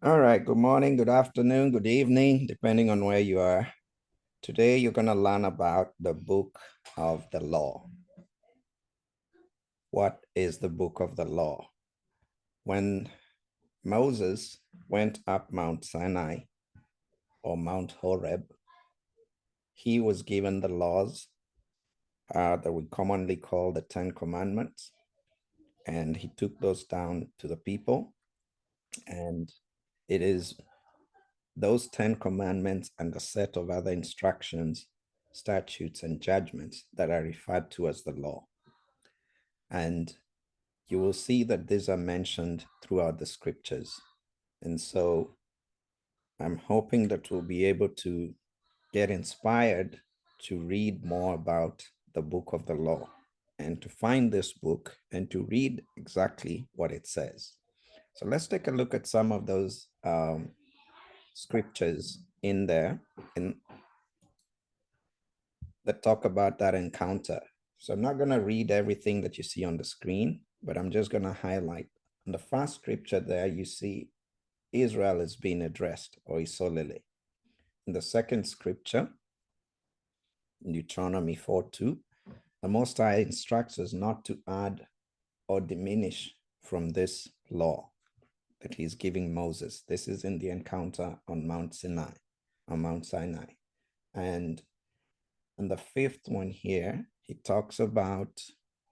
All right, good morning, good afternoon, good evening, depending on where you are. Today, you're going to learn about the book of the law. What is the book of the law? When Moses went up Mount Sinai or Mount Horeb, he was given the laws that we commonly call the Ten Commandments, and he took those down to the people. And it is those 10 commandments and a set of other instructions, statutes, and judgments that are referred to as the law. And you will see that these are mentioned throughout the scriptures. And so I'm hoping that we'll be able to get inspired to read more about the book of the law and to find this book and to read exactly what it says. So let's take a look at some of those scriptures in there that talk about that encounter. So I'm not going to read everything that you see on the screen, but I'm just going to highlight. In the first scripture there, you see Israel is being addressed, or Isolele. In the second scripture, in Deuteronomy 4:2, the Most High instructs us not to add or diminish from this law that he's giving Moses. This is in the encounter on Mount Sinai, on Mount Sinai. And the fifth one here, he talks about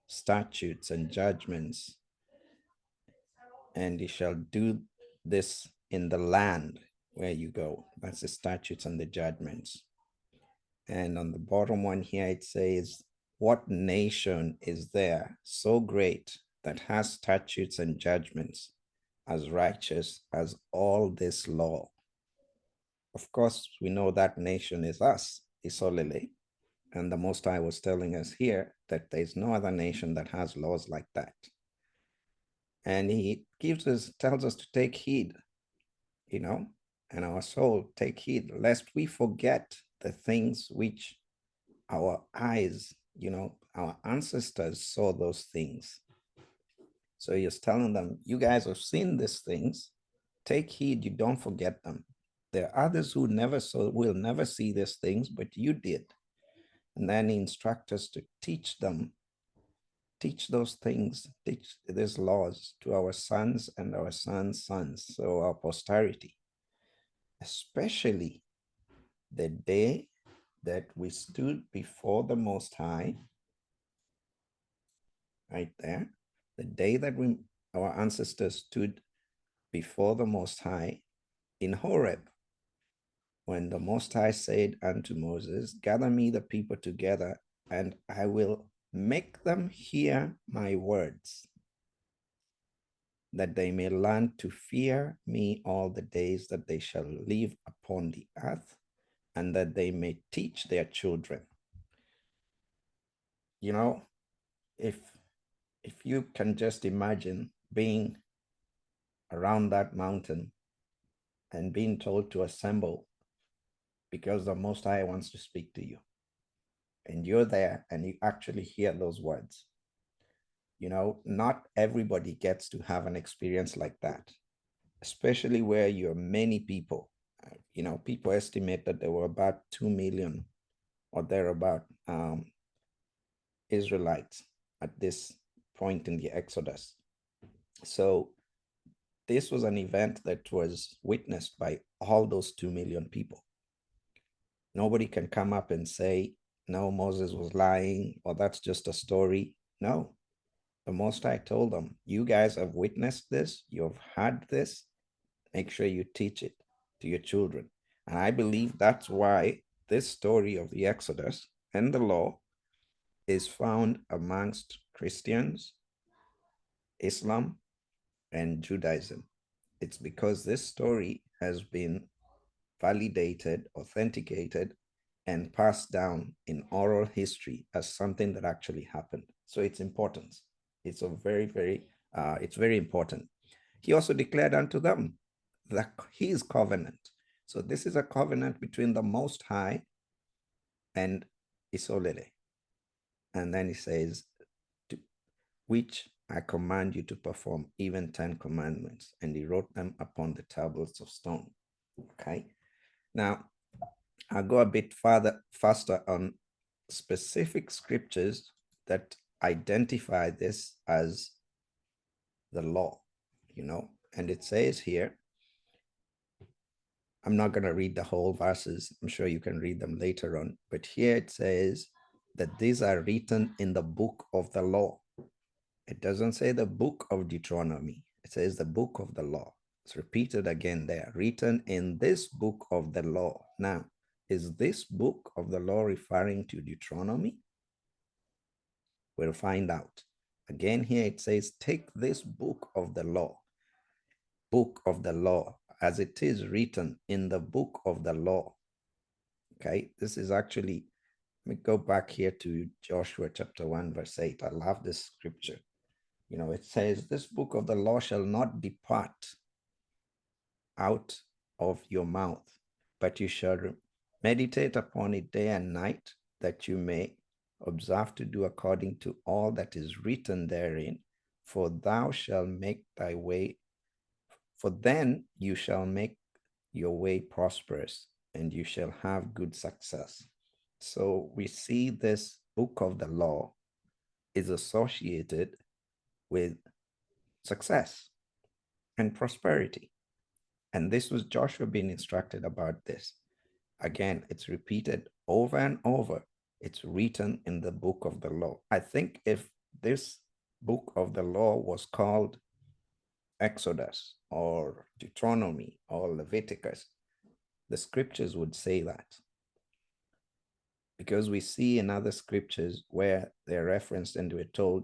statutes and judgments, and he shall do this in the land where you go. That's the statutes and the judgments. And on the bottom one here, it says, what nation is there so great that has statutes and judgments as righteous as all this law? Of course, we know that nation is us, Isolele. And the Most High was telling us here that there's no other nation that has laws like that. And he tells us to take heed, and our soul take heed, lest we forget the things which our eyes, our ancestors saw those things. So he's telling them, you guys have seen these things. Take heed, you don't forget them. There are others who will never see these things, but you did. And then he instructs us to teach those things, teach these laws to our sons and our sons' sons, so our posterity, especially the day that we stood before the Most High, right there, the day that our ancestors stood before the Most High in Horeb, when the Most High said unto Moses, gather me the people together, and I will make them hear my words, that they may learn to fear me all the days that they shall live upon the earth, and that they may teach their children. You know, if you can just imagine being around that mountain and being told to assemble because the Most High wants to speak to you, and you're there and you actually hear those words. Not everybody gets to have an experience like that, especially where you're many people. People estimate that there were about 2 million or thereabout Israelites at this point in the Exodus. So this was an event that was witnessed by all those 2 million people. Nobody can come up and say, no, Moses was lying, or that's just a story. No, the Most High told them, you guys have witnessed this, you've heard this, make sure you teach it to your children. And I believe that's why this story of the Exodus and the law is found amongst Christians, Islam, and Judaism. It's because this story has been validated, authenticated, and passed down in oral history as something that actually happened. So it's important. It's it's very important. He also declared unto them that his covenant. So this is a covenant between the Most High and Isolele. And then he says, which I command you to perform even 10 commandments. And he wrote them upon the tablets of stone. Okay. Now, I'll go a bit faster on specific scriptures that identify this as the law, and it says here, I'm not going to read the whole verses. I'm sure you can read them later on. But here it says that these are written in the book of the law. It doesn't say the book of Deuteronomy. It says the book of the law. It's repeated again there, written in this book of the law. Now, is this book of the law referring to Deuteronomy? We'll find out. Again, here it says, take this book of the law, as it is written in the book of the law. Okay, this is actually, let me go back here to Joshua chapter 1, verse 8. I love this scripture. It says, this book of the law shall not depart out of your mouth, but you shall meditate upon it day and night, that you may observe to do according to all that is written therein. For thou shalt make thy way, for then you shall make your way prosperous, and you shall have good success. So we see this book of the law is associated with success and prosperity. And this was Joshua being instructed about this. Again, it's repeated over and over. It's written in the book of the law. I think if this book of the law was called Exodus or Deuteronomy or Leviticus, the scriptures would say that. Because we see in other scriptures where they're referenced and we're told,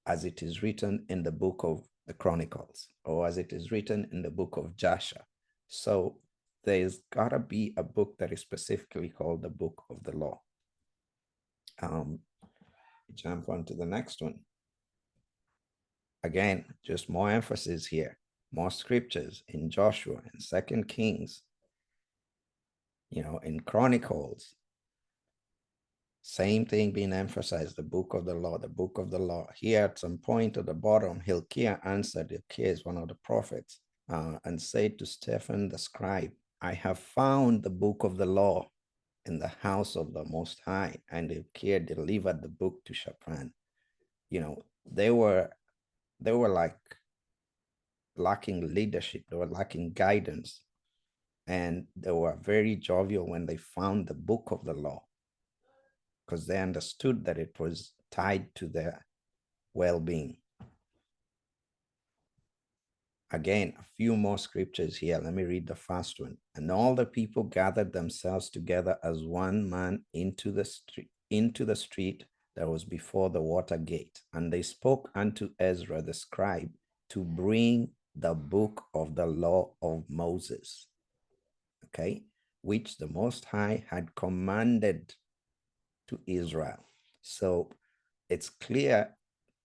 as it is written in the book of the Chronicles, or as it is written in the book of Joshua. So there's got to be a book that is specifically called the book of the law. Jump on to the next one. Again, just more emphasis here, more scriptures in Joshua and Second Kings, in Chronicles. Same thing being emphasized, the book of the law, the book of the law. Here at some point at the bottom, Hilkiah answered, Hilkiah is one of the prophets, and said to Stephen the scribe, I have found the book of the law in the house of the Most High. And Hilkiah delivered the book to Shaphan. They were like lacking leadership. They were lacking guidance. And they were very jovial when they found the book of the law, because they understood that it was tied to their well-being. Again, a few more scriptures here. Let me read the first one. And all the people gathered themselves together as one man into the street that was before the water gate. And they spoke unto Ezra the scribe to bring the book of the law of Moses, okay, which the Most High had commanded to Israel. So it's clear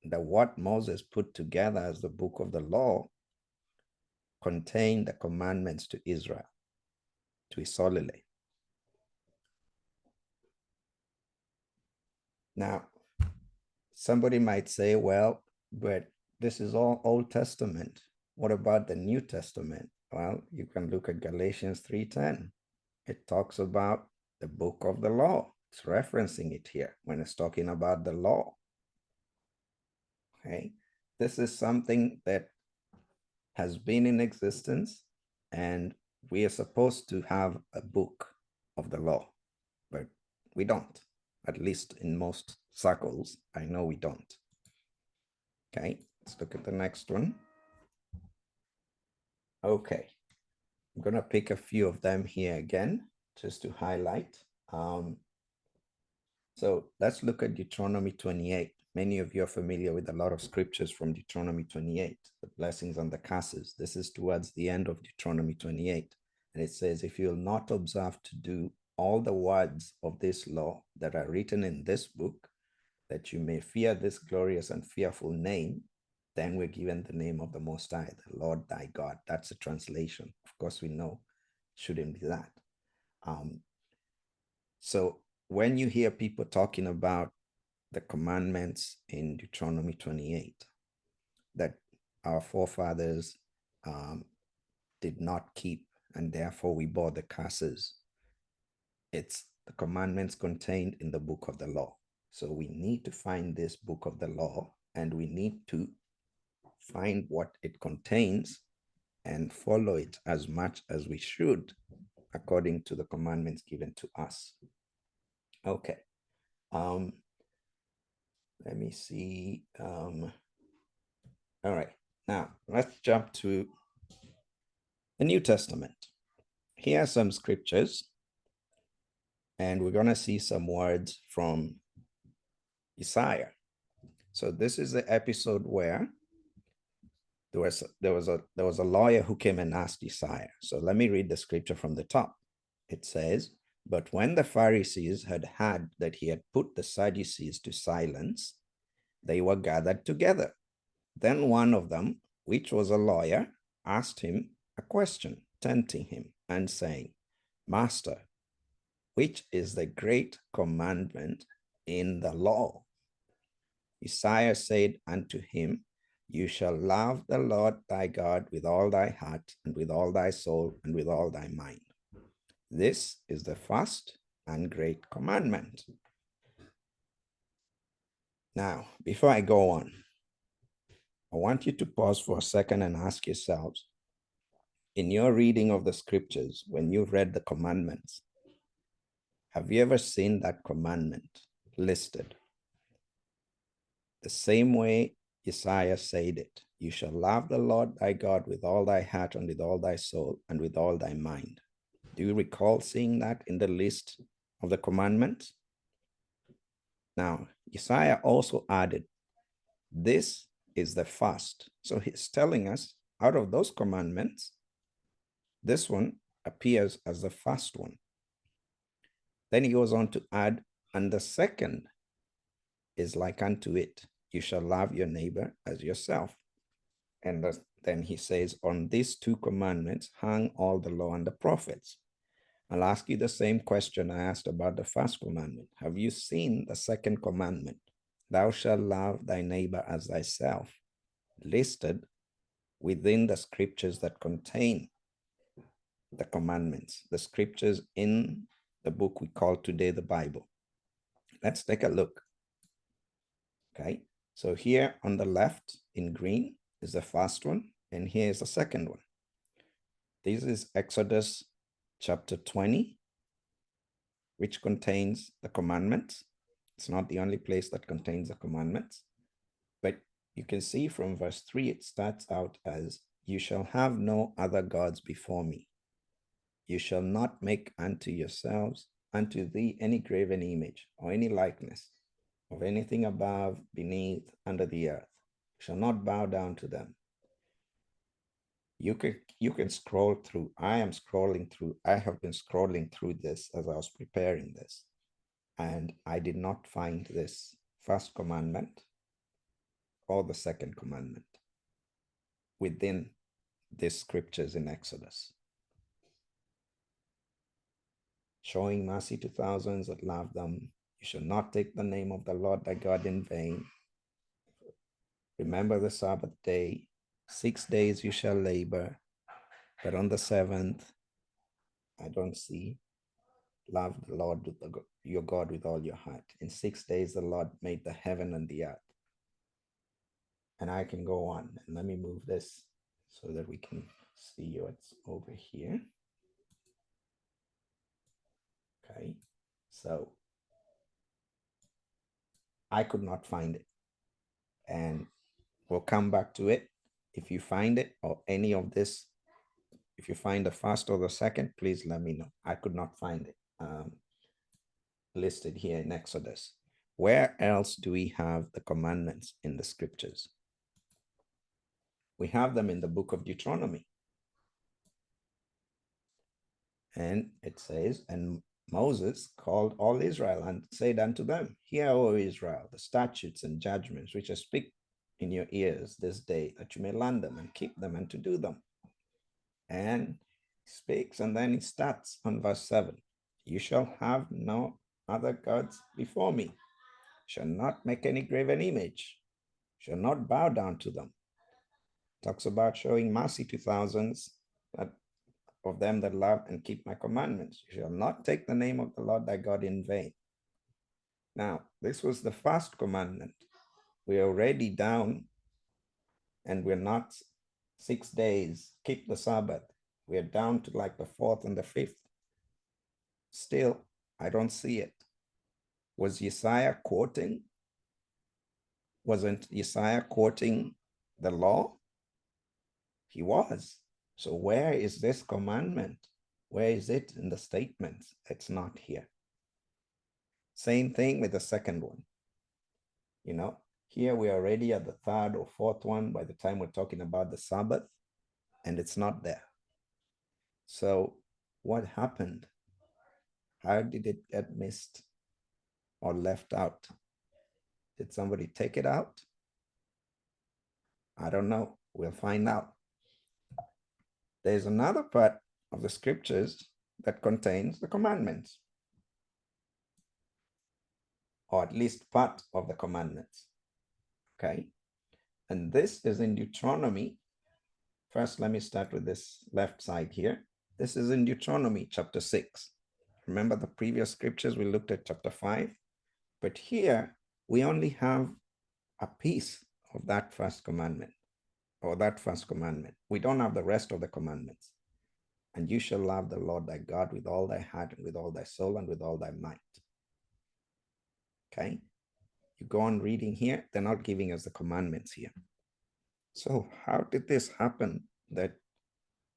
that what Moses put together as the book of the law contained the commandments to Israel, to Isolile. Now, somebody might say, well, but this is all Old Testament. What about the New Testament? Well, you can look at Galatians 3:10. It talks about the book of the law. It's referencing it here when it's talking about the law. Okay, this is something that has been in existence, and we are supposed to have a book of the law, but we don't. At least in most circles, I know we don't. Okay, let's look at the next one. Okay, I'm going to pick a few of them here again, just to highlight. So let's look at Deuteronomy 28. Many of you are familiar with a lot of scriptures from Deuteronomy 28, the blessings and the curses. This is towards the end of Deuteronomy 28. And it says, if you'll not observe to do all the words of this law that are written in this book, that you may fear this glorious and fearful name, then we're given the name of the Most High, the Lord thy God. That's a translation. Of course, we know it shouldn't be that. So when you hear people talking about the commandments in Deuteronomy 28, that our forefathers did not keep, and therefore we bore the curses. It's the commandments contained in the book of the law. So we need to find this book of the law, and we need to find what it contains and follow it as much as we should according to the commandments given to us. Okay. Let me see. All right. Now let's jump to the New Testament. Here are some scriptures, and we're going to see some words from Isaiah. So this is the episode where there was a lawyer who came and asked Isaiah. So let me read the scripture from the top. It says, "But when the Pharisees had heard that he had put the Sadducees to silence, they were gathered together. Then one of them, which was a lawyer, asked him a question, tempting him and saying, 'Master, which is the great commandment in the law?' Isaiah said unto him, 'You shall love the Lord thy God with all thy heart and with all thy soul and with all thy mind. This is the first and great commandment.'" Now, before I go on, I want you to pause for a second and ask yourselves, in your reading of the scriptures, when you've read the commandments, have you ever seen that commandment listed the same way Isaiah said it? "You shall love the Lord thy God with all thy heart and with all thy soul and with all thy mind." Do you recall seeing that in the list of the commandments? Now, Isaiah also added, "This is the first." So he's telling us out of those commandments, this one appears as the first one. Then he goes on to add, "And the second is like unto it. You shall love your neighbor as yourself." And then he says, "On these two commandments hang all the law and the prophets." I'll ask you the same question I asked about the first commandment. Have you seen the second commandment? "Thou shalt love thy neighbor as thyself," listed within the scriptures that contain the commandments, the scriptures in the book we call today the Bible. Let's take a look. Okay, so here on the left in green is the first one, and here is the second one. This is Exodus chapter 20, which contains the commandments. It's not the only place that contains the commandments, but you can see from verse 3, it starts out as, "You shall have no other gods before me. You shall not make unto yourselves, unto thee, any graven image or any likeness of anything above, beneath, under the earth. You shall not bow down to them." You can scroll through. I am scrolling through. I have been scrolling through this as I was preparing this, and I did not find this first commandment or the second commandment within these scriptures in Exodus. "Showing mercy to thousands that love them. You shall not take the name of the Lord thy God in vain. Remember the Sabbath day. 6 days you shall labor, but on the seventh," I don't see, "love the Lord your God with all your heart. In 6 days the Lord made the heaven and the earth." And I can go on. And let me move this so that we can see what's over here. Okay, so I could not find it, and we'll come back to it. If you find it or any of this, if you find the first or the second, please let me know. I could not find it listed here in Exodus. Where else do we have the commandments in the scriptures? We have them in the book of Deuteronomy. And it says, "And Moses called all Israel and said unto them, Hear, O Israel, the statutes and judgments which I speak in your ears this day, that you may learn them and keep them and to do them." And he speaks, and then he starts on verse 7. "You shall have no other gods before me. Shall not make any graven image. Shall not bow down to them. Talks about showing mercy to thousands of them that love and keep my commandments. You shall not take the name of the Lord thy God in vain. Now, this was the first commandment. We're already down and we're not 6 days, keep the Sabbath. We're down to like the fourth and the fifth. Still, I don't see it. Was Isaiah quoting? Wasn't Isaiah quoting the law? He was. So where is this commandment? Where is it in the statements? It's not here. Same thing with the second one. You know, here we're already at the third or fourth one by the time we're talking about the Sabbath, and it's not there. So what happened? How did it get missed or left out? Did somebody take it out? I don't know. We'll find out. There's another part of the scriptures that contains the commandments, or at least part of the commandments. Okay. And this is in Deuteronomy. First, let me start with this left side here. This is in Deuteronomy chapter 6. Remember the previous scriptures, we looked at chapter 5. But here, we only have a piece of that first commandment, or that first commandment. We don't have the rest of the commandments. And you shall love the Lord thy God with all thy heart and with all thy soul and with all thy might. Okay? You go on reading here, they're not giving us the commandments here. So how did this happen that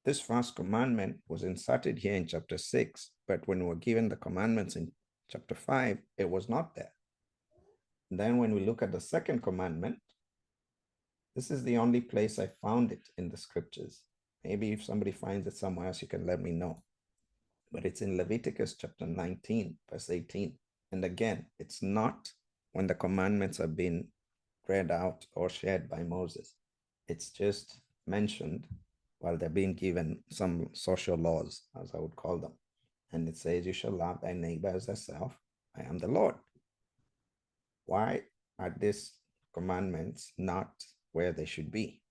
this first commandment was inserted here in chapter 6, but when we were given the commandments in chapter 5, it was not there? And then when we look at the second commandment, this is the only place I found it in the scriptures. Maybe if somebody finds it somewhere else, you can let me know. But it's in Leviticus chapter 19, verse 18. And again, it's not when the commandments have been read out or shared by Moses. It's just mentioned while they're being given some social laws, as I would call them. And it says, you shall love thy neighbor as thyself. I am the Lord. Why are these commandments not where they should be?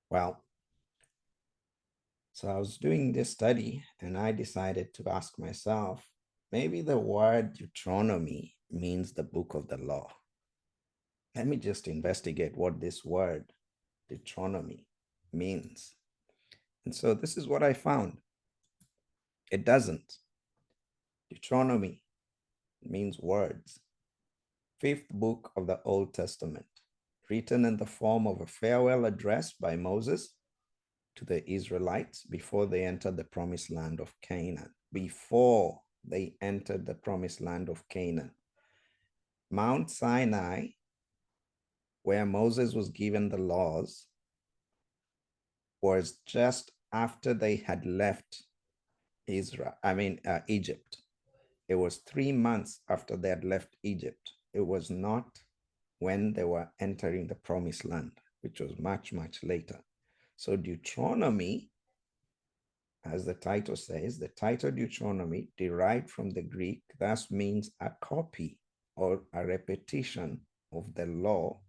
Well, so I was doing this study and I decided to ask myself, maybe the word Deuteronomy means the book of the law. Let me just investigate what this word Deuteronomy means. And so this is what I found. It doesn't. Deuteronomy means words. Fifth book of the Old Testament, written in the form of a farewell address by Moses to the Israelites before they entered the promised land of Canaan. Before they entered the promised land of Canaan. Mount Sinai, where Moses was given the laws, was just after they had left Egypt. It was 3 months after they had left Egypt. It was not when they were entering the promised land, which was much, much later. So Deuteronomy, as the title says, the title Deuteronomy, derived from the Greek, thus means a copy or a repetition of the law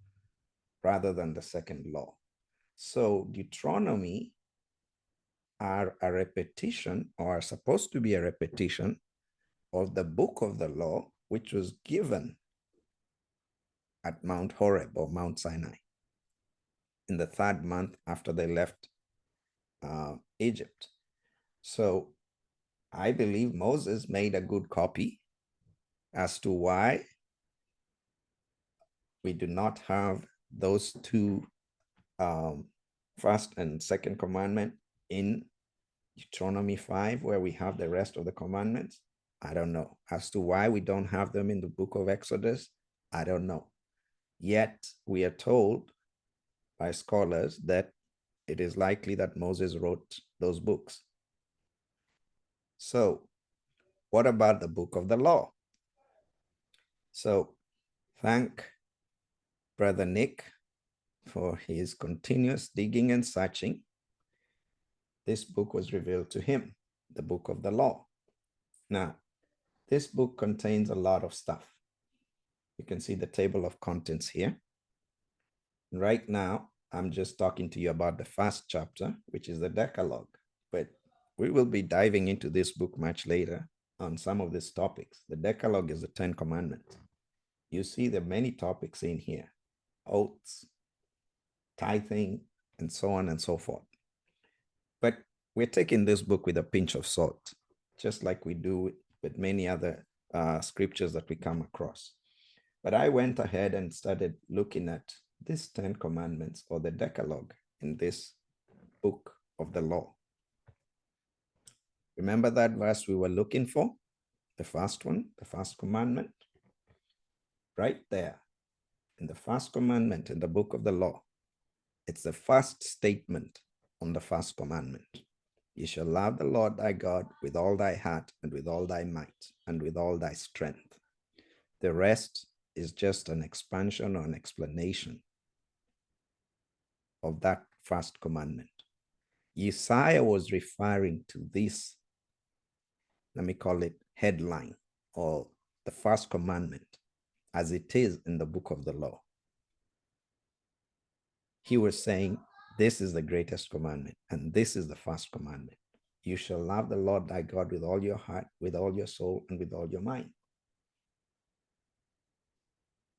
rather than the second law. So Deuteronomy are a repetition, or are supposed to be a repetition, of the book of the law, which was given at Mount Horeb or Mount Sinai in the 3rd month after they left Egypt. So I believe Moses made a good copy. As to why we do not have those two first and second commandment in Deuteronomy 5, where we have the rest of the commandments, I don't know. As to why we don't have them in the book of Exodus, I don't know. Yet we are told by scholars that it is likely that Moses wrote those books. So what about the book of the law? So thank Brother Nick for his continuous digging and searching. This book was revealed to him, the book of the law. Now, this book contains a lot of stuff. You can see the table of contents here. Right now, I'm just talking to you about the first chapter, which is the Decalogue. But we will be diving into this book much later on some of these topics. The Decalogue is the 10 Commandments. You see the many topics in here: oaths, tithing, and so on and so forth. But we're taking this book with a pinch of salt, just like we do with many other scriptures that we come across. But I went ahead and started looking at these 10 commandments, or the Decalogue, in this book of the law. Remember that verse we were looking for? The first one, the first commandment? Right there, in the first commandment in the book of the law. It's the first statement on the first commandment. You shall love the Lord thy God with all thy heart and with all thy might and with all thy strength. The rest is just an expansion or an explanation of that first commandment. Isaiah was referring to this, let me call it headline, or the first commandment, as it is in the book of the law. He was saying, this is the greatest commandment, and this is the first commandment. You shall love the Lord thy God with all your heart, with all your soul, and with all your mind.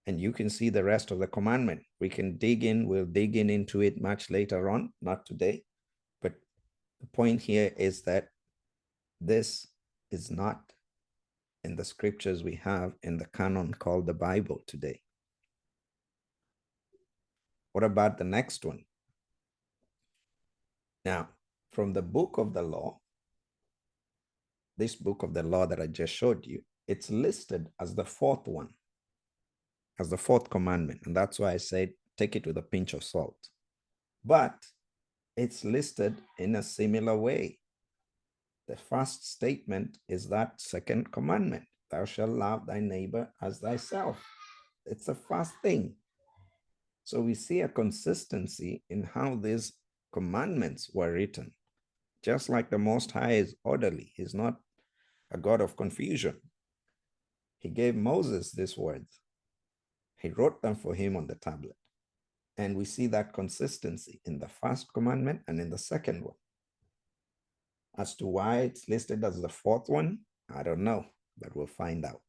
And you can see the rest of the commandment. We can dig in, we'll dig in into it much later on, not today. But the point here is that this is not in the scriptures we have in the canon called the Bible today. What about the next one? Now, from the book of the law, this book of the law that I just showed you, it's listed as the fourth one, as the fourth commandment. And that's why I said, take it with a pinch of salt. But it's listed in a similar way. The first statement is that second commandment, thou shalt love thy neighbor as thyself. It's the first thing. So we see a consistency in how these commandments were written. Just like the Most High is orderly, he's not a God of confusion. He gave Moses these words. He wrote them for him on the tablet. And we see that consistency in the first commandment and in the second one. As to why it's listed as the fourth one, I don't know, but we'll find out.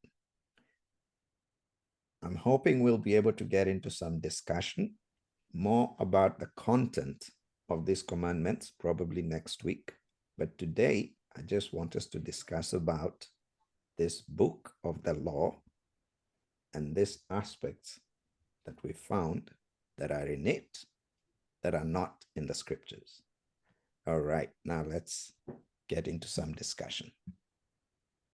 I'm hoping we'll be able to get into some discussion more about the content of these commandments, probably next week. But today, I just want us to discuss about this book of the law and these aspects that we found that are in it that are not in the scriptures. All right, now let's get into some discussion.